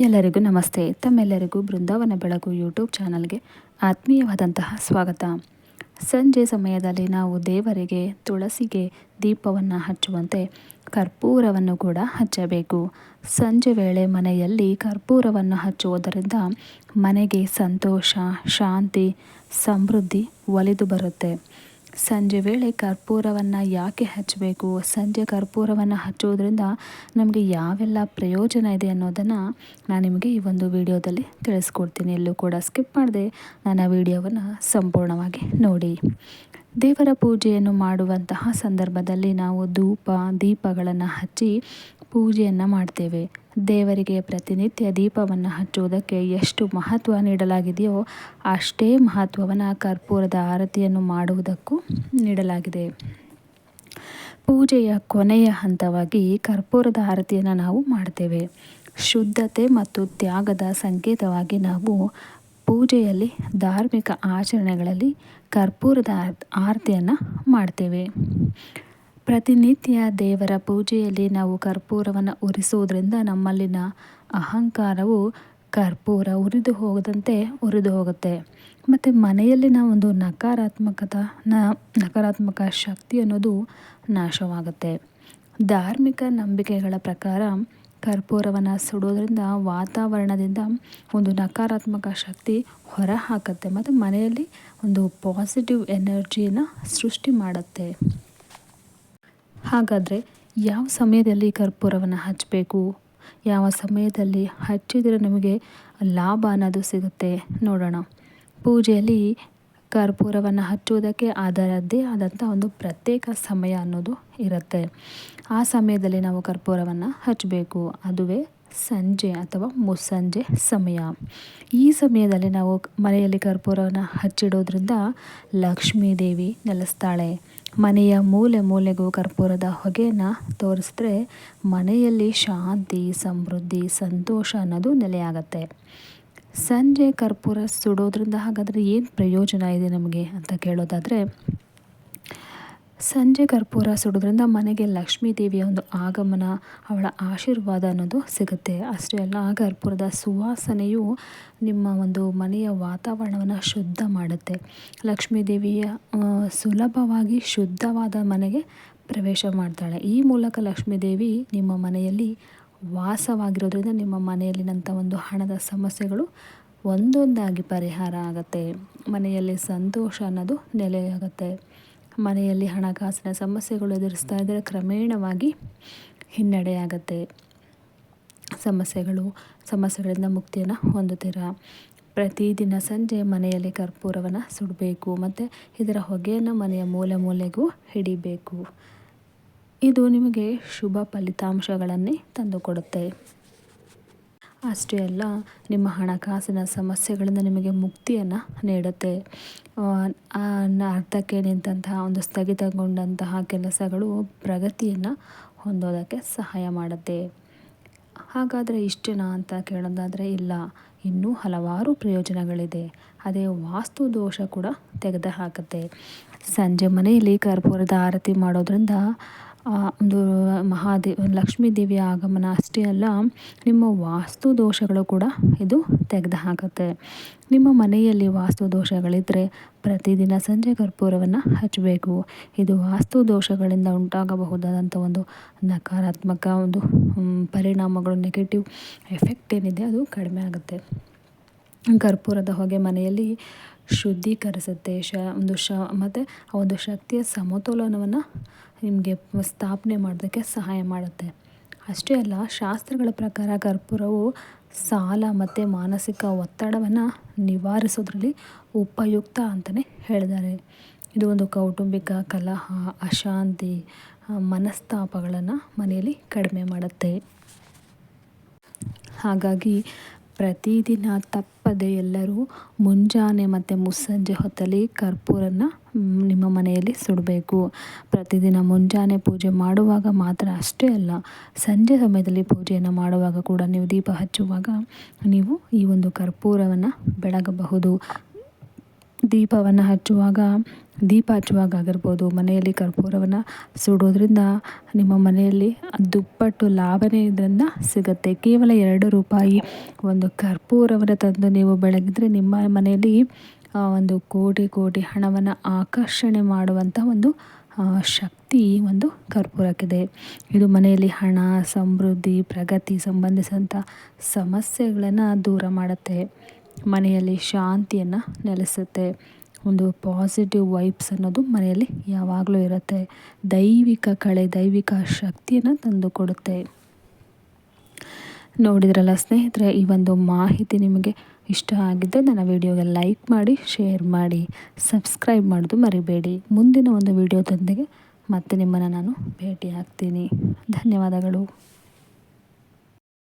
ಎಲ್ಲರಿಗೂ ನಮಸ್ತೆ. ತಮ್ಮೆಲ್ಲರಿಗೂ ಬೃಂದಾವನ ಬೆಳಕು ಯೂಟ್ಯೂಬ್ ಚಾನಲ್ಗೆ ಆತ್ಮೀಯವಾದಂತಹ ಸ್ವಾಗತ. ಸಂಜೆ ಸಮಯದಲ್ಲಿ ನಾವು ದೇವರಿಗೆ ತುಳಸಿಗೆ ದೀಪವನ್ನು ಹಚ್ಚುವಂತೆ ಕರ್ಪೂರವನ್ನು ಕೂಡ ಹಚ್ಚಬೇಕು. ಸಂಜೆ ವೇಳೆ ಮನೆಯಲ್ಲಿ ಕರ್ಪೂರವನ್ನು ಹಚ್ಚುವುದರಿಂದ ಮನೆಗೆ ಸಂತೋಷ, ಶಾಂತಿ, ಸಮೃದ್ಧಿ ಒಲಿದು ಬರುತ್ತೆ. ಸಂಜೆ ವೇಳೆ ಕರ್ಪೂರವನ್ನು ಯಾಕೆ ಹಚ್ಚಬೇಕು, ಸಂಜೆ ಕರ್ಪೂರವನ್ನು ಹಚ್ಚುವುದರಿಂದ ನಮಗೆ ಯಾವೆಲ್ಲ ಪ್ರಯೋಜನ ಇದೆ ಅನ್ನೋದನ್ನು ನಾನು ನಿಮಗೆ ಈ ಒಂದು ವಿಡಿಯೋದಲ್ಲಿ ತಿಳಿಸ್ಕೊಡ್ತೀನಿ. ಎಲ್ಲೂ ಕೂಡ ಸ್ಕಿಪ್ ಮಾಡದೆ ನನ್ನ ವಿಡಿಯೋವನ್ನು ಸಂಪೂರ್ಣವಾಗಿ ನೋಡಿ. ದೇವರ ಪೂಜೆಯನ್ನು ಮಾಡುವಂತಹ ಸಂದರ್ಭದಲ್ಲಿ ನಾವು ಧೂಪ ದೀಪಗಳನ್ನು ಹಚ್ಚಿ ಪೂಜೆಯನ್ನು ಮಾಡ್ತೇವೆ. ದೇವರಿಗೆ ಪ್ರತಿನಿತ್ಯ ದೀಪವನ್ನು ಹಚ್ಚುವುದಕ್ಕೆ ಎಷ್ಟು ಮಹತ್ವ ನೀಡಲಾಗಿದೆಯೋ ಅಷ್ಟೇ ಮಹತ್ವವನ್ನು ಕರ್ಪೂರದ ಆರತಿಯನ್ನು ಮಾಡುವುದಕ್ಕೂ ನೀಡಲಾಗಿದೆ. ಪೂಜೆಯ ಕೊನೆಯ ಹಂತವಾಗಿ ಕರ್ಪೂರದ ಆರತಿಯನ್ನು ನಾವು ಮಾಡ್ತೇವೆ. ಶುದ್ಧತೆ ಮತ್ತು ತ್ಯಾಗದ ಸಂಕೇತವಾಗಿ ನಾವು ಪೂಜೆಯಲ್ಲಿ ಧಾರ್ಮಿಕ ಆಚರಣೆಗಳಲ್ಲಿ ಕರ್ಪೂರದ ಆರತಿಯನ್ನು ಮಾಡ್ತೇವೆ. ಪ್ರತಿನಿತ್ಯ ದೇವರ ಪೂಜೆಯಲ್ಲಿ ನಾವು ಕರ್ಪೂರವನ್ನು ಉರಿಸುವುದರಿಂದ ನಮ್ಮಲ್ಲಿನ ಅಹಂಕಾರವು ಕರ್ಪೂರ ಉರಿದು ಹೋಗುತ್ತೆ ಮತ್ತು ಮನೆಯಲ್ಲಿನ ಒಂದು ನಕಾರಾತ್ಮಕ ಶಕ್ತಿ ಅನ್ನೋದು ನಾಶವಾಗುತ್ತೆ. ಧಾರ್ಮಿಕ ನಂಬಿಕೆಗಳ ಪ್ರಕಾರ ಕರ್ಪೂರವನ್ನು ಸುಡೋದ್ರಿಂದ ವಾತಾವರಣದಿಂದ ಒಂದು ನಕಾರಾತ್ಮಕ ಶಕ್ತಿ ಹೊರ ಹಾಕುತ್ತೆ ಮತ್ತು ಮನೆಯಲ್ಲಿ ಒಂದು ಪಾಸಿಟಿವ್ ಎನರ್ಜಿಯನ್ನು ಸೃಷ್ಟಿ ಮಾಡುತ್ತೆ. ಹಾಗಾದರೆ ಯಾವ ಸಮಯದಲ್ಲಿ ಕರ್ಪೂರವನ್ನು ಹಚ್ಚಬೇಕು, ಯಾವ ಸಮಯದಲ್ಲಿ ಹಚ್ಚಿದರೆ ನಮಗೆ ಲಾಭ ಅನ್ನೋದು ಸಿಗುತ್ತೆ ನೋಡೋಣ. ಪೂಜೆಯಲ್ಲಿ ಕರ್ಪೂರವನ್ನು ಹಚ್ಚುವುದಕ್ಕೆ ಅದರದ್ದೇ ಆದಂಥ ಒಂದು ಪ್ರತ್ಯೇಕ ಸಮಯ ಅನ್ನೋದು ಇರುತ್ತೆ. ಆ ಸಮಯದಲ್ಲಿ ನಾವು ಕರ್ಪೂರವನ್ನು ಹಚ್ಚಬೇಕು. ಅದುವೇ ಸಂಜೆ ಅಥವಾ ಮುಸ್ಸಂಜೆ ಸಮಯ. ಈ ಸಮಯದಲ್ಲಿ ನಾವು ಮನೆಯಲ್ಲಿ ಕರ್ಪೂರವನ್ನು ಹಚ್ಚಿಡೋದ್ರಿಂದ ಲಕ್ಷ್ಮೀ ದೇವಿ ನೆಲೆಸ್ತಾಳೆ. ಮನೆಯ ಮೂಲೆ ಮೂಲೆಗೂ ಕರ್ಪೂರದ ಹೊಗೆಯನ್ನು ತೋರಿಸಿದ್ರೆ ಮನೆಯಲ್ಲಿ ಶಾಂತಿ, ಸಮೃದ್ಧಿ, ಸಂತೋಷ ಅನ್ನೋದು ನೆಲೆಯಾಗತ್ತೆ. ಸಂಜೆ ಕರ್ಪೂರ ಸುಡೋದ್ರಿಂದ ಹಾಗಾದರೆ ಏನು ಪ್ರಯೋಜನ ಇದೆ ನಮಗೆ ಅಂತ ಕೇಳೋದಾದರೆ, ಸಂಜೆ ಕರ್ಪೂರ ಸುಡೋದ್ರಿಂದ ಮನೆಗೆ ಲಕ್ಷ್ಮೀ ದೇವಿಯ ಒಂದು ಆಗಮನ, ಅವಳ ಆಶೀರ್ವಾದ ಅನ್ನೋದು ಸಿಗುತ್ತೆ. ಅಷ್ಟೇ ಅಲ್ಲ, ಕರ್ಪೂರದ ಸುವಾಸನೆಯು ನಿಮ್ಮ ಒಂದು ಮನೆಯ ವಾತಾವರಣವನ್ನು ಶುದ್ಧ ಮಾಡುತ್ತೆ. ಲಕ್ಷ್ಮೀ ದೇವಿಯ ಸುಲಭವಾಗಿ ಶುದ್ಧವಾದ ಮನೆಗೆ ಪ್ರವೇಶ ಮಾಡ್ತಾಳೆ. ಈ ಮೂಲಕ ಲಕ್ಷ್ಮೀ ದೇವಿ ನಿಮ್ಮ ಮನೆಯಲ್ಲಿ ವಾಸವಾಗಿರೋದ್ರಿಂದ ನಿಮ್ಮ ಮನೆಯಲ್ಲಿನಂಥ ಒಂದು ಹಣದ ಸಮಸ್ಯೆಗಳು ಒಂದೊಂದಾಗಿ ಪರಿಹಾರ ಆಗುತ್ತೆ. ಮನೆಯಲ್ಲಿ ಸಂತೋಷ ಅನ್ನೋದು ನೆಲೆಯಾಗುತ್ತೆ. ಮನೆಯಲ್ಲಿ ಹಣಕಾಸಿನ ಸಮಸ್ಯೆಗಳು ಎದುರಿಸ್ತಾ ಇದ್ದರೆ ಕ್ರಮೇಣವಾಗಿ ಹಿನ್ನಡೆಯಾಗತ್ತೆ. ಸಮಸ್ಯೆಗಳಿಂದ ಮುಕ್ತಿಯನ್ನು ಹೊಂದುತ್ತೀರಾ. ಪ್ರತಿದಿನ ಸಂಜೆ ಮನೆಯಲ್ಲಿ ಕರ್ಪೂರವನ್ನು ಸುಡಬೇಕು ಮತ್ತು ಇದರ ಹೊಗೆಯನ್ನು ಮನೆಯ ಮೂಲೆ ಮೂಲೆಗೂ ಹಿಡಿಬೇಕು. ಇದು ನಿಮಗೆ ಶುಭ ಫಲಿತಾಂಶಗಳನ್ನೇ ತಂದುಕೊಡುತ್ತೆ. ಅಷ್ಟೇ ಅಲ್ಲ, ನಿಮ್ಮ ಹಣಕಾಸಿನ ಸಮಸ್ಯೆಗಳಿಂದ ನಿಮಗೆ ಮುಕ್ತಿಯನ್ನು ನೀಡುತ್ತೆ. ಅರ್ಧಕ್ಕೆ ನಿಂತಹ ಒಂದು ಸ್ಥಗಿತಗೊಂಡಂತಹ ಕೆಲಸಗಳು ಪ್ರಗತಿಯನ್ನು ಹೊಂದೋದಕ್ಕೆ ಸಹಾಯ ಮಾಡುತ್ತೆ. ಹಾಗಾದರೆ ಇಷ್ಟೇನಾ ಅಂತ ಕೇಳೋದಾದರೆ ಇಲ್ಲ, ಇನ್ನೂ ಹಲವಾರು ಪ್ರಯೋಜನಗಳಿದೆ. ಅದೇ ವಾಸ್ತು ದೋಷ ಕೂಡ ತೆಗೆದುಹಾಕುತ್ತೆ. ಸಂಜೆ ಮನೆಯಲ್ಲಿ ಕರ್ಪೂರದ ಆರತಿ ಮಾಡೋದ್ರಿಂದ ಒಂದು ಲಕ್ಷ್ಮೀ ದೇವಿಯ ಆಗಮನ ಅಷ್ಟೇ ಅಲ್ಲ, ನಿಮ್ಮ ವಾಸ್ತು ದೋಷಗಳು ಕೂಡ ಇದು ತೆಗೆದುಹಾಕುತ್ತೆ. ನಿಮ್ಮ ಮನೆಯಲ್ಲಿ ವಾಸ್ತು ದೋಷಗಳಿದ್ದರೆ ಪ್ರತಿದಿನ ಸಂಜೆ ಕರ್ಪೂರವನ್ನು ಹಚ್ಚಬೇಕು. ಇದು ವಾಸ್ತು ದೋಷಗಳಿಂದ ಉಂಟಾಗಬಹುದಾದಂಥ ಒಂದು ನಕಾರಾತ್ಮಕ ಒಂದು ಪರಿಣಾಮಗಳು, ನೆಗೆಟಿವ್ ಎಫೆಕ್ಟ್ ಏನಿದೆ ಅದು ಕಡಿಮೆ ಆಗುತ್ತೆ. ಕರ್ಪೂರದ ಹೊಗೆ ಮನೆಯಲ್ಲಿ ಶುದ್ಧೀಕರಿಸುತ್ತೆ. ಮತ್ತು ಆ ಒಂದು ಶಕ್ತಿಯ ಸಮತೋಲನವನ್ನು ನಿಮಗೆ ಸ್ಥಾಪನೆ ಮಾಡೋದಕ್ಕೆ ಸಹಾಯ ಮಾಡುತ್ತೆ. ಅಷ್ಟೇ ಅಲ್ಲ, ಶಾಸ್ತ್ರಗಳ ಪ್ರಕಾರ ಕರ್ಪೂರವು ಸಾಲ ಮತ್ತು ಮಾನಸಿಕ ಒತ್ತಡವನ್ನು ನಿವಾರಿಸೋದ್ರಲ್ಲಿ ಉಪಯುಕ್ತ ಅಂತಲೇ ಹೇಳಿದ್ದಾರೆ. ಇದು ಒಂದು ಕೌಟುಂಬಿಕ ಕಲಹ, ಅಶಾಂತಿ, ಮನಸ್ತಾಪಗಳನ್ನು ಮನೆಯಲ್ಲಿ ಕಡಿಮೆ ಮಾಡುತ್ತೆ. ಹಾಗಾಗಿ ಪ್ರತಿದಿನ ತಪ್ಪದೆ ಎಲ್ಲರೂ ಮುಂಜಾನೆ ಮತ್ತು ಮುಸ್ಸಂಜೆ ಹೊತ್ತಲ್ಲಿ ಕರ್ಪೂರನ ನಿಮ್ಮ ಮನೆಯಲ್ಲಿ ಸುಡಬೇಕು. ಪ್ರತಿದಿನ ಮುಂಜಾನೆ ಪೂಜೆ ಮಾಡುವಾಗ ಮಾತ್ರ ಅಷ್ಟೇ ಅಲ್ಲ, ಸಂಜೆ ಸಮಯದಲ್ಲಿ ಪೂಜೆಯನ್ನು ಮಾಡುವಾಗ ಕೂಡ ನೀವು ದೀಪ ಹಚ್ಚುವಾಗ ನೀವು ಈ ಒಂದು ಕರ್ಪೂರವನ್ನು ಬೆಳಗಬಹುದು. ದೀಪವನ್ನು ಹಚ್ಚುವಾಗ ಆಗಿರ್ಬೋದು, ಮನೆಯಲ್ಲಿ ಕರ್ಪೂರವನ್ನು ಸುಡೋದ್ರಿಂದ ನಿಮ್ಮ ಮನೆಯಲ್ಲಿ ದುಪ್ಪಟ್ಟು ಲಾಭನೇ ಇದರಿಂದ ಸಿಗುತ್ತೆ. ಕೇವಲ 2 ರೂಪಾಯಿ ಒಂದು ಕರ್ಪೂರವನ್ನು ತಂದು ನೀವು ಬೆಳಗಿದ್ರೆ ನಿಮ್ಮ ಮನೆಯಲ್ಲಿ ಒಂದು ಕೋಟಿ ಹಣವನ್ನು ಆಕರ್ಷಣೆ ಮಾಡುವಂಥ ಒಂದು ಶಕ್ತಿ ಒಂದು ಕರ್ಪೂರಕ್ಕಿದೆ. ಇದು ಮನೆಯಲ್ಲಿ ಹಣ, ಸಮೃದ್ಧಿ, ಪ್ರಗತಿ ಸಂಬಂಧಿಸಿದಂಥ ಸಮಸ್ಯೆಗಳನ್ನು ದೂರ ಮಾಡುತ್ತೆ. ಮನೆಯಲ್ಲಿ ಶಾಂತಿಯನ್ನು ನೆಲೆಸುತ್ತೆ. ಒಂದು ಪಾಸಿಟಿವ್ ವೈಬ್ಸ್ ಅನ್ನೋದು ಮನೆಯಲ್ಲಿ ಯಾವಾಗಲೂ ಇರುತ್ತೆ. ದೈವಿಕ ಶಕ್ತಿಯನ್ನು ತಂದುಕೊಡುತ್ತೆ. ನೋಡಿದ್ರಲ್ಲ ಸ್ನೇಹಿತರೆ, ಈ ಒಂದು ಮಾಹಿತಿ ನಿಮಗೆ ಇಷ್ಟ ಆಗಿದ್ದರೆ ನನ್ನ ವಿಡಿಯೋಗೆ ಲೈಕ್ ಮಾಡಿ, ಶೇರ್ ಮಾಡಿ, ಸಬ್ಸ್ಕ್ರೈಬ್ ಮಾಡೋದು ಮರಿಬೇಡಿ. ಮುಂದಿನ ಒಂದು ವಿಡಿಯೋದೊಂದಿಗೆ ಮತ್ತೆ ನಿಮ್ಮನ್ನು ನಾನು ಭೇಟಿ ಆಗ್ತೀನಿ. ಧನ್ಯವಾದಗಳು.